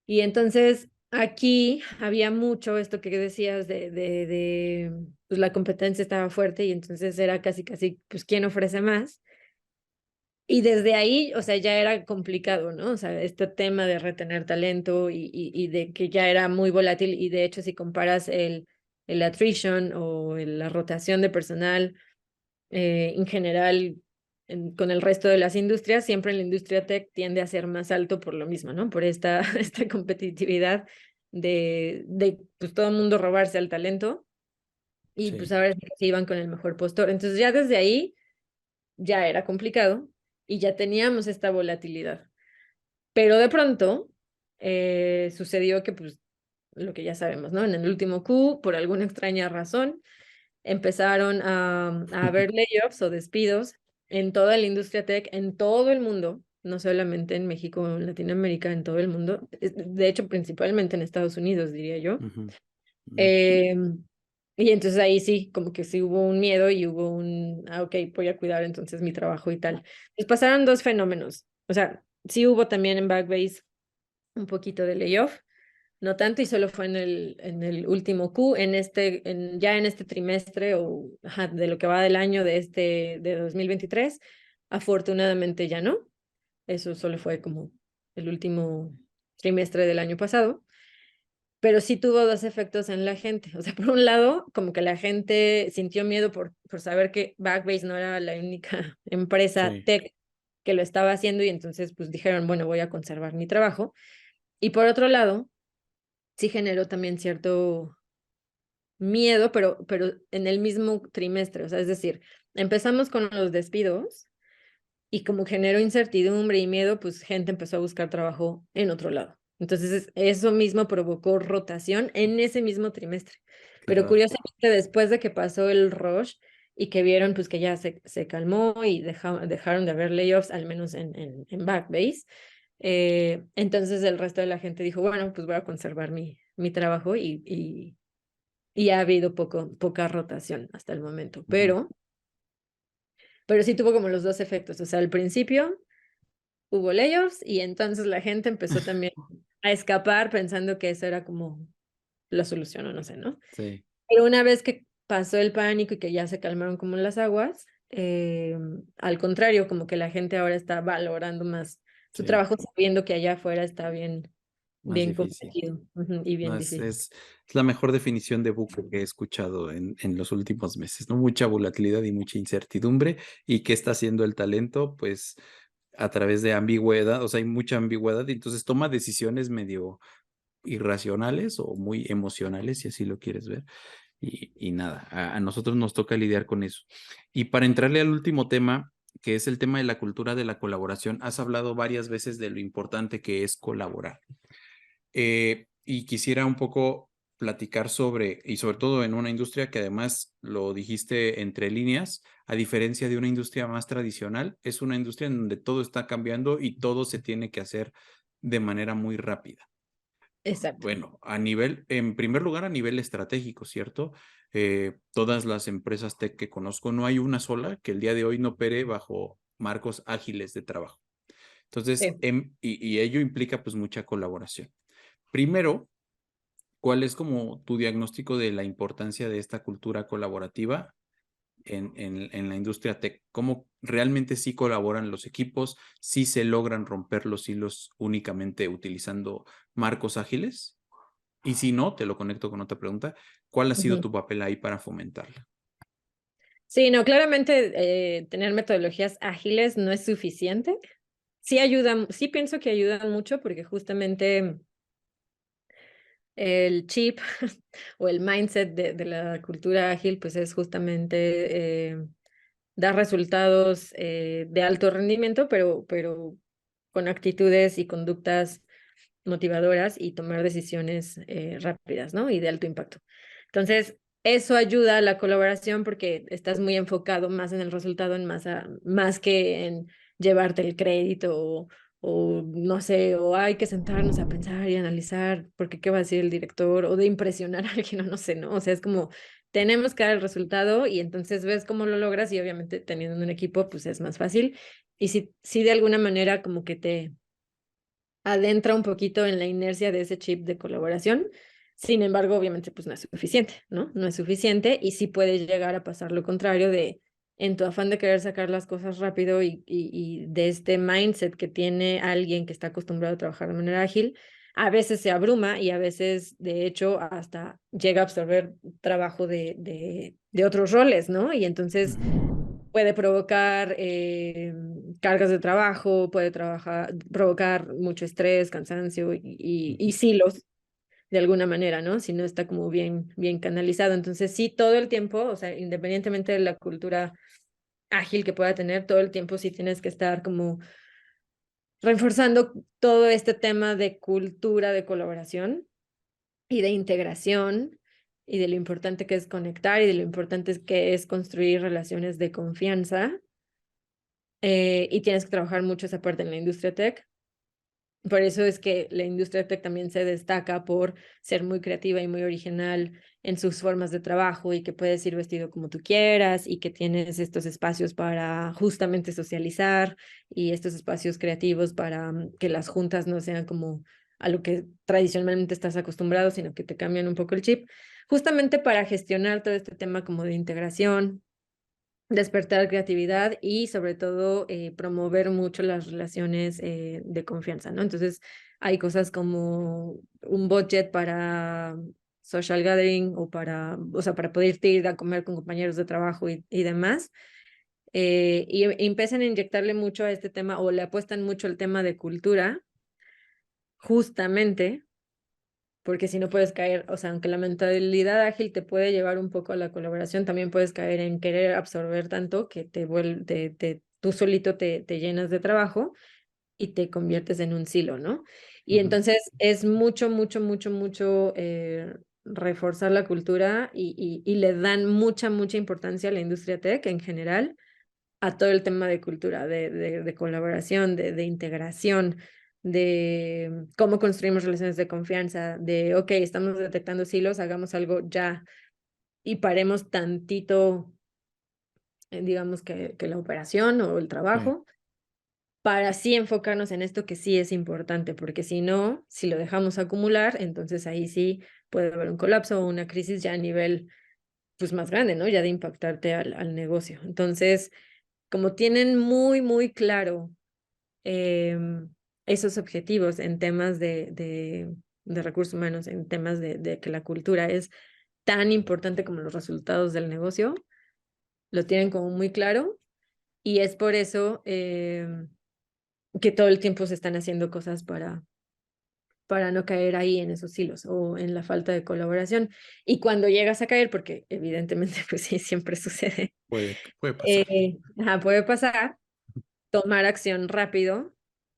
[SPEAKER 1] Y entonces aquí había mucho esto que decías pues la competencia estaba fuerte y entonces era casi, pues, ¿quién ofrece más? Y desde ahí, o sea, ya era complicado, ¿no? O sea, este tema de retener talento y de que ya era muy volátil y de hecho si comparas el attrition o la rotación de personal, en general con el resto de las industrias, siempre en la industria tech tiende a ser más alto por lo mismo, ¿no? Por esta competitividad de pues todo el mundo robarse al talento y pues
[SPEAKER 2] Sí,
[SPEAKER 1] ahora sí que se iban con el mejor postor. Entonces ya desde ahí ya era complicado y ya teníamos esta volatilidad. Pero de pronto sucedió que pues lo que ya sabemos, ¿no? En el último Q, por alguna extraña razón, empezaron a haber layoffs o despidos en toda la industria tech, en todo el mundo, no solamente en México o en Latinoamérica, en todo el mundo, de hecho principalmente en Estados Unidos, diría yo.
[SPEAKER 2] ujú, ujú,
[SPEAKER 1] Eh, y entonces ahí sí, como que sí hubo un miedo y hubo ok, voy a cuidar entonces mi trabajo y tal. Pues pasaron dos fenómenos, o sea, sí hubo también en Backbase un poquito de layoff, no tanto, y solo fue en el último Q, ya en este trimestre o ajá, de lo que va del año de 2023, afortunadamente ya no. Eso solo fue como el último trimestre del año pasado, pero sí tuvo dos efectos en la gente. O sea, por un lado, como que la gente sintió miedo por saber que Backbase no era la única empresa
[SPEAKER 2] Sí,
[SPEAKER 1] tech que lo estaba haciendo y entonces pues dijeron, bueno, voy a conservar mi trabajo. Y por otro lado, sí generó también cierto miedo, pero en el mismo trimestre. O sea, es decir, empezamos con los despidos y como generó incertidumbre y miedo, pues gente empezó a buscar trabajo en otro lado. Entonces, eso mismo provocó rotación en ese mismo trimestre. Pero
[SPEAKER 2] claro.
[SPEAKER 1] curiosamente, después de que pasó el rush y que vieron pues que ya se calmó y dejaron de haber layoffs, al menos en Backbase, entonces el resto de la gente dijo, bueno, pues voy a conservar mi trabajo y ha habido poca rotación hasta el momento.
[SPEAKER 2] Ujú.
[SPEAKER 1] Pero sí tuvo como los dos efectos. O sea, al principio hubo layoffs y entonces la gente empezó también a escapar pensando que eso era como la solución o no sé, ¿no?
[SPEAKER 2] Sí,
[SPEAKER 1] Pero una vez que pasó el pánico y que ya se calmaron como las aguas, al contrario, como que la gente ahora está valorando más su
[SPEAKER 2] sí,
[SPEAKER 1] trabajo sabiendo que allá afuera está
[SPEAKER 2] más
[SPEAKER 1] bien
[SPEAKER 2] difícil.
[SPEAKER 1] competido, ujú, y
[SPEAKER 2] No,
[SPEAKER 1] bien difícil.
[SPEAKER 2] es la mejor definición de bucle que he escuchado en los últimos meses, ¿no? Mucha volatilidad y mucha incertidumbre. ¿Y qué está haciendo el talento? Pues a través de ambigüedad, o sea, hay mucha ambigüedad y entonces toma decisiones medio irracionales o muy emocionales, si así lo quieres ver. Y nada, a nosotros nos toca lidiar con eso. Y para entrarle al último tema, que es el tema de la cultura de la colaboración, has hablado varias veces de lo importante que es colaborar. Y quisiera un poco platicar sobre, y sobre todo en una industria que además lo dijiste entre líneas, a diferencia de una industria más tradicional, es una industria en donde todo está cambiando y todo se tiene que hacer de manera muy rápida.
[SPEAKER 1] Exacto.
[SPEAKER 2] Bueno, en primer lugar, a nivel estratégico, ¿cierto? Todas las empresas tech que conozco, no hay una sola que el día de hoy no opere bajo marcos ágiles de trabajo. Entonces,
[SPEAKER 1] Sí.
[SPEAKER 2] y ello implica pues mucha colaboración. Primero, ¿cuál es como tu diagnóstico de la importancia de esta cultura colaborativa en la industria tech? ¿Cómo realmente sí colaboran los equipos? ¿Sí se logran romper los hilos únicamente utilizando marcos ágiles? Y si no, te lo conecto con otra pregunta. ¿Cuál ha sido
[SPEAKER 1] Ujú.
[SPEAKER 2] tu papel ahí para fomentarla?
[SPEAKER 1] Sí, no, claramente tener metodologías ágiles no es suficiente. Sí ayudan, sí pienso que ayudan mucho porque justamente el chip o el mindset de la cultura ágil, pues es justamente dar resultados de alto rendimiento, pero con actitudes y conductas motivadoras y tomar decisiones rápidas, ¿no? Y de alto impacto. Entonces, eso ayuda a la colaboración porque estás muy enfocado más en el resultado, más que en llevarte el crédito o no sé, o hay que sentarnos a pensar y analizar porque qué va a decir el director o de impresionar a alguien o no sé, ¿no? O sea, es como tenemos que dar el resultado y entonces ves cómo lo logras y obviamente teniendo un equipo pues es más fácil y si de alguna manera como que te adentra un poquito en la inercia de ese chip de colaboración. Sin embargo, obviamente, pues no es suficiente, ¿no? No es suficiente y sí puede llegar a pasar lo contrario de, en tu afán de querer sacar las cosas rápido y de este mindset que tiene alguien que está acostumbrado a trabajar de manera ágil, a veces se abruma y a veces, de hecho, hasta llega a absorber trabajo de otros roles, ¿no? Y entonces puede provocar cargas de trabajo, provocar mucho estrés, cansancio y silos de alguna manera, ¿no? Si no está como bien canalizado. Entonces, sí, todo el tiempo, o sea, independientemente de la cultura ágil que pueda tener, todo el tiempo sí tienes que estar como reforzando todo este tema de cultura de colaboración y de integración y de lo importante que es conectar y de lo importante que es construir relaciones de confianza y tienes que trabajar mucho esa parte en la industria tech. Por eso es que la industria tech también se destaca por ser muy creativa y muy original en sus formas de trabajo y que puedes ir vestido como tú quieras y que tienes estos espacios para justamente socializar y estos espacios creativos para que las juntas no sean como a lo que tradicionalmente estás acostumbrado, sino que te cambian un poco el chip, justamente para gestionar todo este tema como de integración, despertar creatividad y sobre todo promover mucho las relaciones de confianza, ¿no? Entonces hay cosas como un budget para social gathering o sea, para poder ir a comer con compañeros de trabajo y demás. Y empiezan a inyectarle mucho a este tema o le apuestan mucho al tema de cultura, justamente porque si no puedes caer, o sea, aunque la mentalidad ágil te puede llevar un poco a la colaboración, también puedes caer en querer absorber tanto que tú solito te llenas de trabajo y te conviertes en un silo, ¿no? Y
[SPEAKER 2] Ujú.
[SPEAKER 1] entonces es mucho, mucho, mucho, mucho reforzar la cultura y le dan mucha, mucha importancia a la industria tech en general, a todo el tema de cultura, de colaboración, de integración, de cómo construimos relaciones de confianza, de, ok, estamos detectando silos, hagamos algo ya y paremos tantito, digamos que la operación o el
[SPEAKER 2] Sí.
[SPEAKER 1] trabajo, para así enfocarnos en esto que sí es importante, porque si no, si lo dejamos acumular, entonces ahí sí puede haber un colapso o una crisis ya a nivel pues más grande, ¿no? Ya de impactarte al negocio. Entonces, como tienen muy, muy claro esos objetivos en temas de recursos humanos, en temas de que la cultura es tan importante como los resultados del negocio, lo tienen como muy claro y es por eso que todo el tiempo se están haciendo cosas para no caer ahí en esos hilos o en la falta de colaboración. Y cuando llegas a caer, porque evidentemente pues sí, siempre sucede,
[SPEAKER 2] Puede pasar.
[SPEAKER 1] ajá, puede pasar, tomar acción rápido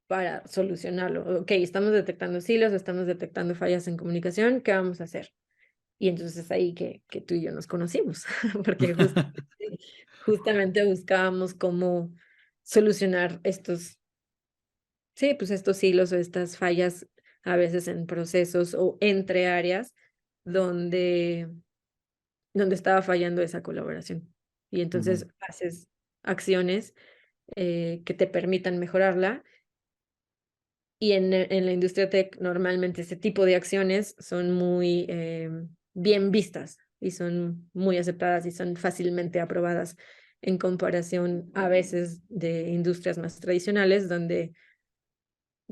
[SPEAKER 1] para solucionarlo. Ok, estamos detectando silos, estamos detectando fallas en comunicación, ¿qué vamos a hacer? Y entonces es ahí que tú y yo nos conocimos, porque justamente buscábamos cómo solucionar sí, pues estos hilos o estas fallas a veces en procesos o entre áreas donde, donde estaba fallando esa colaboración. Y
[SPEAKER 2] Ujú,
[SPEAKER 1] entonces haces acciones que te permitan mejorarla. Y en la industria tech normalmente ese tipo de acciones son muy bien vistas y son muy aceptadas y son fácilmente aprobadas en comparación a veces de industrias más tradicionales donde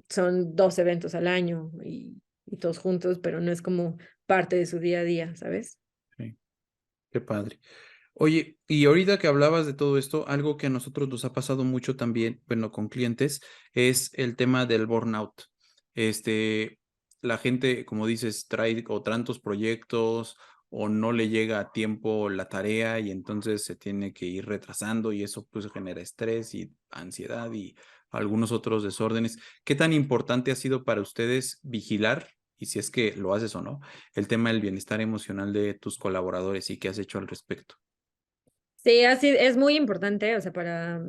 [SPEAKER 1] son 2 eventos al año y todos juntos, pero no es como parte de su día a día, ¿sabes?
[SPEAKER 2] sí, qué padre. Oye, y ahorita que hablabas de todo esto, algo que a nosotros nos ha pasado mucho también, bueno, con clientes, es el tema del burnout. La gente, como dices, trae o tantos proyectos o no le llega a tiempo la tarea y entonces se tiene que ir retrasando y eso pues genera estrés y ansiedad y algunos otros desórdenes. ¿Qué tan importante ha sido para ustedes vigilar, y si es que lo haces o no, el tema del bienestar emocional de tus colaboradores y qué has hecho al respecto?
[SPEAKER 1] Sí, así es muy importante, o sea, para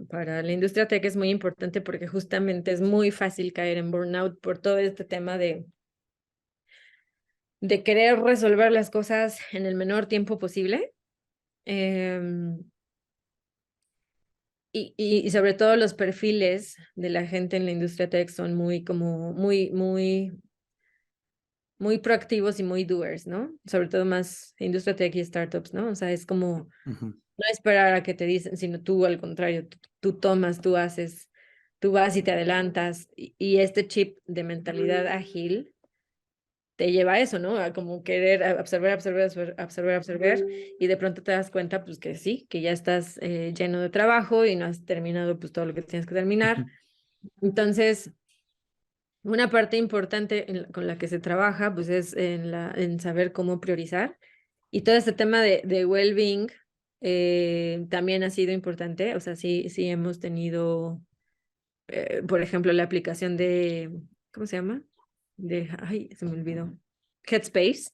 [SPEAKER 1] la industria tech es muy importante porque justamente es muy fácil caer en burnout por todo este tema de querer resolver las cosas en el menor tiempo posible. em, y sobre todo los perfiles de la gente en la industria tech son muy como muy proactivos y muy doers, ¿no? Sobre todo más industria tech y startups, ¿no? O sea, es como
[SPEAKER 2] Ujú,
[SPEAKER 1] no esperar a que te dicen, sino tú al contrario, tú tomas, tú haces, tú vas y te adelantas. Y este chip de mentalidad ágil te lleva a eso, ¿no? A como querer absorber, absorber, absorber, absorber, absorber, y de pronto te das cuenta, pues que sí, que ya estás lleno de trabajo y no has terminado pues todo lo que tienes que terminar.
[SPEAKER 2] ujú,
[SPEAKER 1] Entonces, una parte importante con la que se trabaja, pues es en saber cómo priorizar. Y todo este tema de well-being también ha sido importante. O sea, sí, sí hemos tenido, por ejemplo, la aplicación ¿cómo se llama? Ay, se me olvidó. Headspace.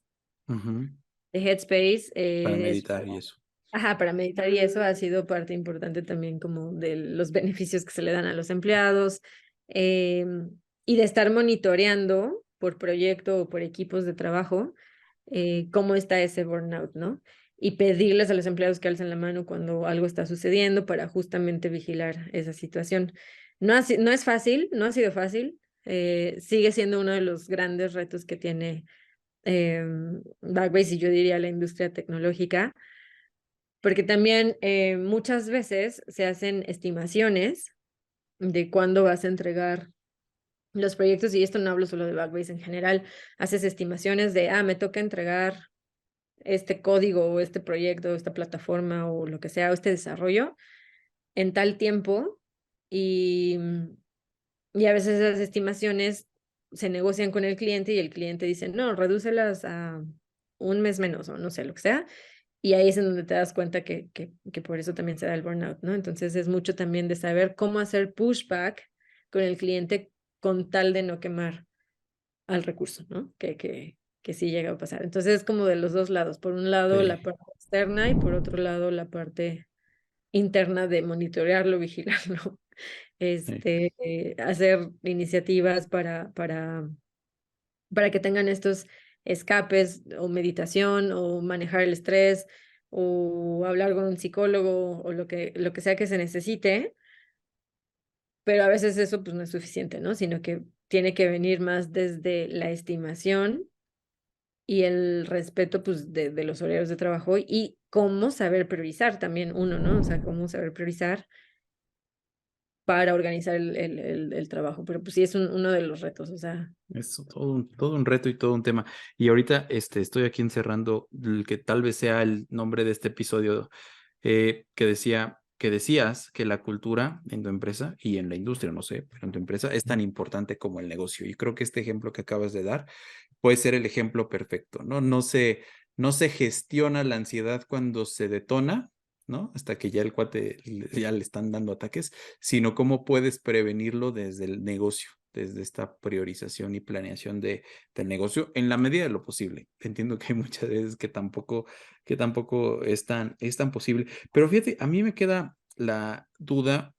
[SPEAKER 2] ujú.
[SPEAKER 1] De Headspace
[SPEAKER 2] Para meditar y eso.
[SPEAKER 1] ajá, para meditar y eso ha sido parte importante también como de los beneficios que se le dan a los empleados y de estar monitoreando por proyecto o por equipos de trabajo cómo está ese burnout, ¿no? Y pedirles a los empleados que alcen la mano cuando algo está sucediendo para justamente vigilar esa situación. No es fácil, no ha sido fácil, sigue siendo uno de los grandes retos que tiene Backbase y yo diría la industria tecnológica, porque también muchas veces se hacen estimaciones de cuándo vas a entregar los proyectos, y esto no hablo solo de Backbase en general, haces estimaciones de, me toca entregar este código o este proyecto, o esta plataforma o lo que sea, o este desarrollo en tal tiempo, y, y a veces esas estimaciones se negocian con el cliente y el cliente dice, no, redúcelas a un mes menos o no sé, lo que sea, y ahí es en donde te das cuenta que por eso también se da el burnout, ¿no? Entonces es mucho también de saber cómo hacer pushback con el cliente con tal de no quemar al recurso, ¿no? Que sí llega a pasar. Entonces es como de los dos lados. Por un lado
[SPEAKER 2] Sí,
[SPEAKER 1] la parte externa y por otro lado la parte interna de monitorearlo, vigilarlo,
[SPEAKER 2] sí.
[SPEAKER 1] hacer iniciativas para que tengan estos escapes o meditación o manejar el estrés o hablar con un psicólogo o lo que sea que se necesite, pero a veces eso pues no es suficiente, ¿no? Sino que tiene que venir más desde la estimación y el respeto pues de los horarios de trabajo y cómo saber priorizar también uno, ¿no? O sea, cómo saber priorizar para organizar el trabajo, pero pues sí es uno de los retos, o sea.
[SPEAKER 2] Es todo un reto y todo un tema. Y ahorita estoy aquí encerrando el que tal vez sea el nombre de este episodio, que decías que la cultura en tu empresa y en la industria, no sé, pero en tu empresa es tan importante como el negocio. Y creo que este ejemplo que acabas de dar puede ser el ejemplo perfecto, ¿no? No se gestiona la ansiedad cuando se detona, ¿no? Hasta que ya el cuate ya le están dando ataques, sino cómo puedes prevenirlo desde el negocio, desde esta priorización y planeación del negocio en la medida de lo posible. Entiendo que hay muchas veces que tampoco es tan posible, pero fíjate, a mí me queda la duda,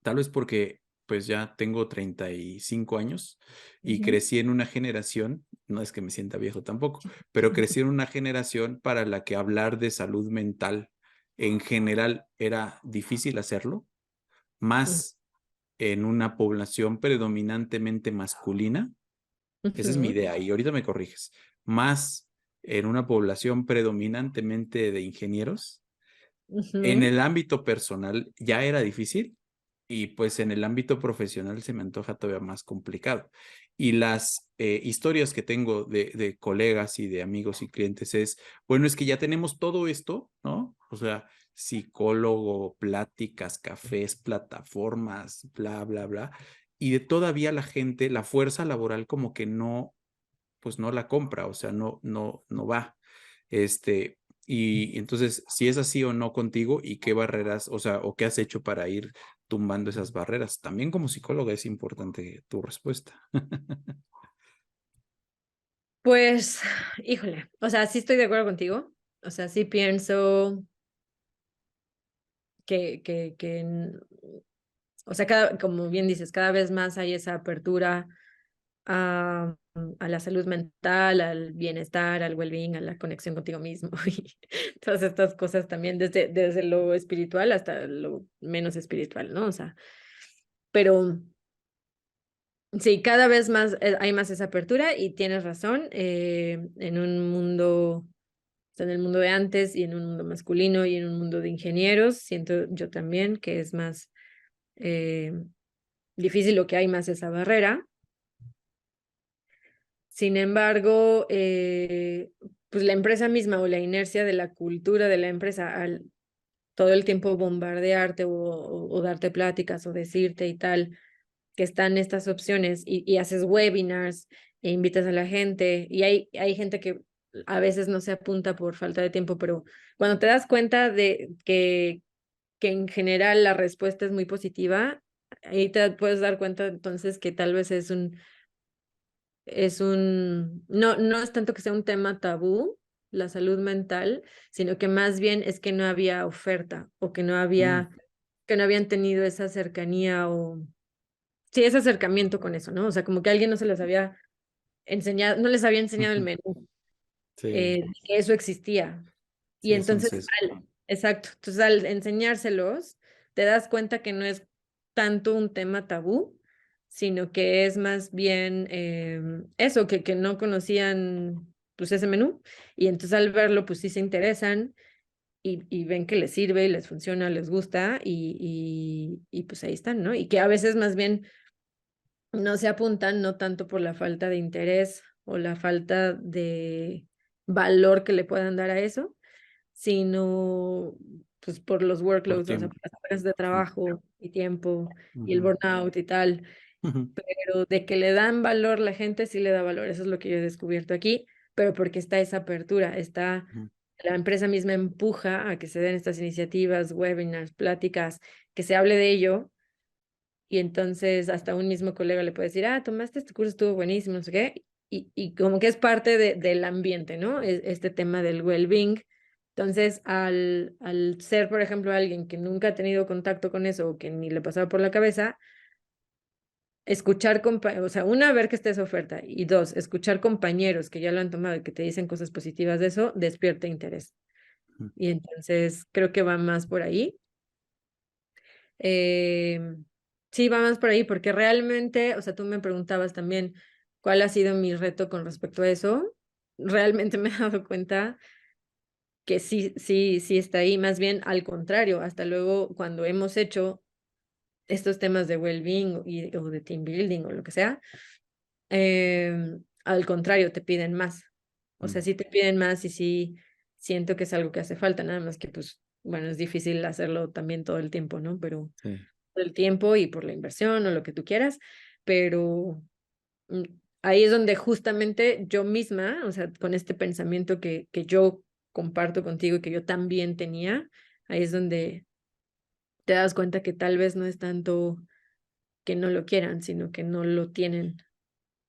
[SPEAKER 2] tal vez porque pues ya tengo 35 años y
[SPEAKER 1] Ujú.
[SPEAKER 2] crecí en una generación, no es que me sienta viejo tampoco, pero crecí en una generación para la que hablar de salud mental en general era difícil hacerlo, más en una población predominantemente masculina. Esa es mi
[SPEAKER 1] Ujú,
[SPEAKER 2] idea y ahorita me corriges. Más en una población predominantemente de ingenieros. En
[SPEAKER 1] ujú.
[SPEAKER 2] el ámbito personal ya era difícil y pues en el ámbito profesional se me antoja todavía más complicado. Y las historias que tengo de colegas y de amigos y clientes es, bueno, es que ya tenemos todo esto, ¿no? O sea, psicólogo, pláticas, cafés, plataformas, bla, bla, bla. Y de todavía la gente, la fuerza laboral como que no, pues no la compra, o sea, no va. Y entonces, si es así o no contigo y qué barreras, o sea, o qué has hecho para ir tumbando esas barreras. También como psicóloga es importante tu respuesta.
[SPEAKER 1] Pues, híjole, o sea, sí estoy de acuerdo contigo, o sea, sí pienso que o sea, como bien dices, cada vez más hay esa apertura a la salud mental, al bienestar, al well-being, a la conexión contigo mismo y todas estas cosas también, desde lo espiritual hasta lo menos espiritual, ¿no? O sea, pero sí, cada vez más hay más esa apertura y tienes razón, en un mundo, o sea, en el mundo de antes y en un mundo masculino y en un mundo de ingenieros, siento yo también que es más eh, difícil o que hay más esa barrera. Sin embargo, pues la empresa misma o la inercia de la cultura de la empresa al todo el tiempo bombardearte o darte pláticas o decirte y tal, que están estas opciones y haces webinars e invitas a la gente y hay gente que a veces no se apunta por falta de tiempo, pero cuando te das cuenta de que en general la respuesta es muy positiva, ahí te puedes dar cuenta entonces que tal vez no es tanto que sea un tema tabú, la salud mental, sino que más bien es que no había oferta o
[SPEAKER 2] Mm,
[SPEAKER 1] que no habían tenido esa cercanía o, sí, ese acercamiento con eso, ¿no? O sea, como que alguien no se les había enseñado, no les había enseñado el
[SPEAKER 2] ujú.
[SPEAKER 1] menú,
[SPEAKER 2] Sí,
[SPEAKER 1] que eso existía. Y
[SPEAKER 2] sí, es un
[SPEAKER 1] entonces,
[SPEAKER 2] sesgo.
[SPEAKER 1] exacto, entonces al enseñárselos, te das cuenta que no es tanto un tema tabú, sino que es más bien eso, que no conocían pues ese menú y entonces al verlo pues sí se interesan y ven que les sirve y les funciona, les gusta y pues ahí están, ¿no? Y que a veces más bien no se apuntan, no tanto por la falta de interés o la falta de valor que le puedan dar a eso, sino pues por los
[SPEAKER 2] Por
[SPEAKER 1] workloads, o sea,
[SPEAKER 2] tiempo.
[SPEAKER 1] por las horas de
[SPEAKER 2] Sí.
[SPEAKER 1] trabajo y tiempo y el
[SPEAKER 2] Ujú,
[SPEAKER 1] burnout y tal,
[SPEAKER 2] ujú,
[SPEAKER 1] pero de que le dan valor la gente, sí le da valor, eso es lo que yo he descubierto aquí, pero porque está esa apertura, está,
[SPEAKER 2] ujú,
[SPEAKER 1] la empresa misma empuja a que se den estas iniciativas, webinars, pláticas, que se hable de ello. Y entonces hasta un mismo colega le puede decir, ah, tomaste este curso, estuvo buenísimo, no sé qué, y como que es parte del ambiente, ¿no? Este tema del well-being. Entonces, al ser, por ejemplo, alguien que nunca ha tenido contacto con eso o que ni le pasaba por la cabeza, escuchar, o sea, una, ver que está esa oferta y dos, escuchar compañeros que ya lo han tomado y que te dicen cosas positivas de eso, despierta interés.
[SPEAKER 2] ujú,
[SPEAKER 1] Y entonces creo que va más por ahí. Eh, sí, va más por ahí, porque realmente, o sea, tú me preguntabas también cuál ha sido mi reto con respecto a eso. Realmente me he dado cuenta que sí, sí, sí está ahí, más bien al contrario, hasta luego cuando hemos hecho estos temas de well-being o de team building o lo que sea, al contrario, te piden más. O sea,
[SPEAKER 2] ujú.
[SPEAKER 1] sí te piden más y sí siento que es algo que hace falta, nada más que pues, bueno, es difícil hacerlo también todo el tiempo, ¿no? Pero
[SPEAKER 2] Sí.
[SPEAKER 1] por el tiempo y por la inversión o lo que tú quieras, pero mm, ahí es donde justamente yo misma, o sea, con este pensamiento que yo comparto contigo y que yo también tenía, ahí es donde te das cuenta que tal vez no es tanto que no lo quieran, sino que no lo tienen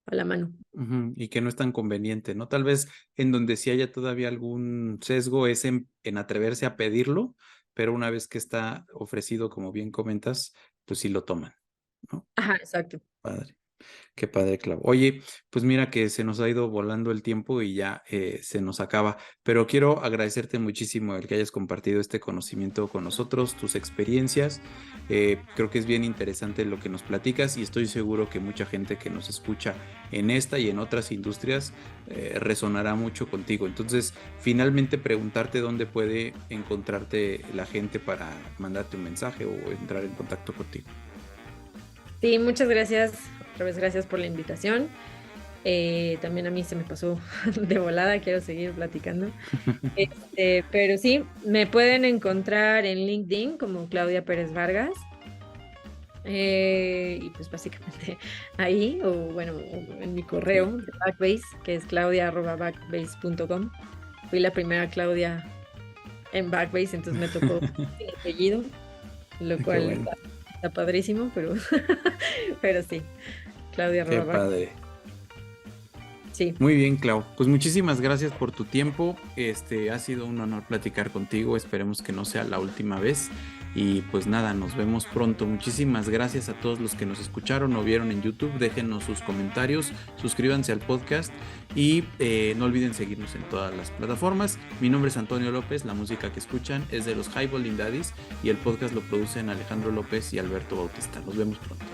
[SPEAKER 1] a la mano.
[SPEAKER 2] Ujú, y que no es tan conveniente, ¿no? Tal vez en donde sí haya todavía algún sesgo es en atreverse a pedirlo, pero una vez que está ofrecido, como bien comentas, pues sí lo toman, ¿no?
[SPEAKER 1] Ajá, exacto.
[SPEAKER 2] Padre. Qué padre, Clau. Oye, pues mira que se nos ha ido volando el tiempo y ya se nos acaba, pero quiero agradecerte muchísimo el que hayas compartido este conocimiento con nosotros, tus experiencias. Creo que es bien interesante lo que nos platicas y estoy seguro que mucha gente que nos escucha en esta y en otras industrias resonará mucho contigo. Entonces, finalmente preguntarte dónde puede encontrarte la gente para mandarte un mensaje o entrar en contacto contigo.
[SPEAKER 1] Sí, muchas gracias. Otra vez gracias por la invitación. También a mí se me pasó de volada, quiero seguir platicando. Pero sí, me pueden encontrar en LinkedIn como Claudia Pérez Vargas. Y pues básicamente ahí, o bueno, o en mi
[SPEAKER 2] Sí.
[SPEAKER 1] correo de Backbase, que es claudia@backbase.com. Fui la primera Claudia en Backbase, entonces me tocó el apellido, lo
[SPEAKER 2] Qué
[SPEAKER 1] cual
[SPEAKER 2] bueno,
[SPEAKER 1] está padrísimo, pero, pero sí, Claudia
[SPEAKER 2] qué
[SPEAKER 1] Backbase.
[SPEAKER 2] padre.
[SPEAKER 1] Sí,
[SPEAKER 2] Muy bien, Clau. Pues muchísimas gracias por tu tiempo. Ha sido un honor platicar contigo. Esperemos que no sea la última vez. Y pues nada, nos vemos pronto. Muchísimas gracias a todos los que nos escucharon o vieron en YouTube. Déjenos sus comentarios, suscríbanse al podcast y no olviden seguirnos en todas las plataformas. Mi nombre es Antonio López. La música que escuchan es de los Highballing Daddies y el podcast lo producen Alejandro López y Alberto Bautista. Nos vemos pronto.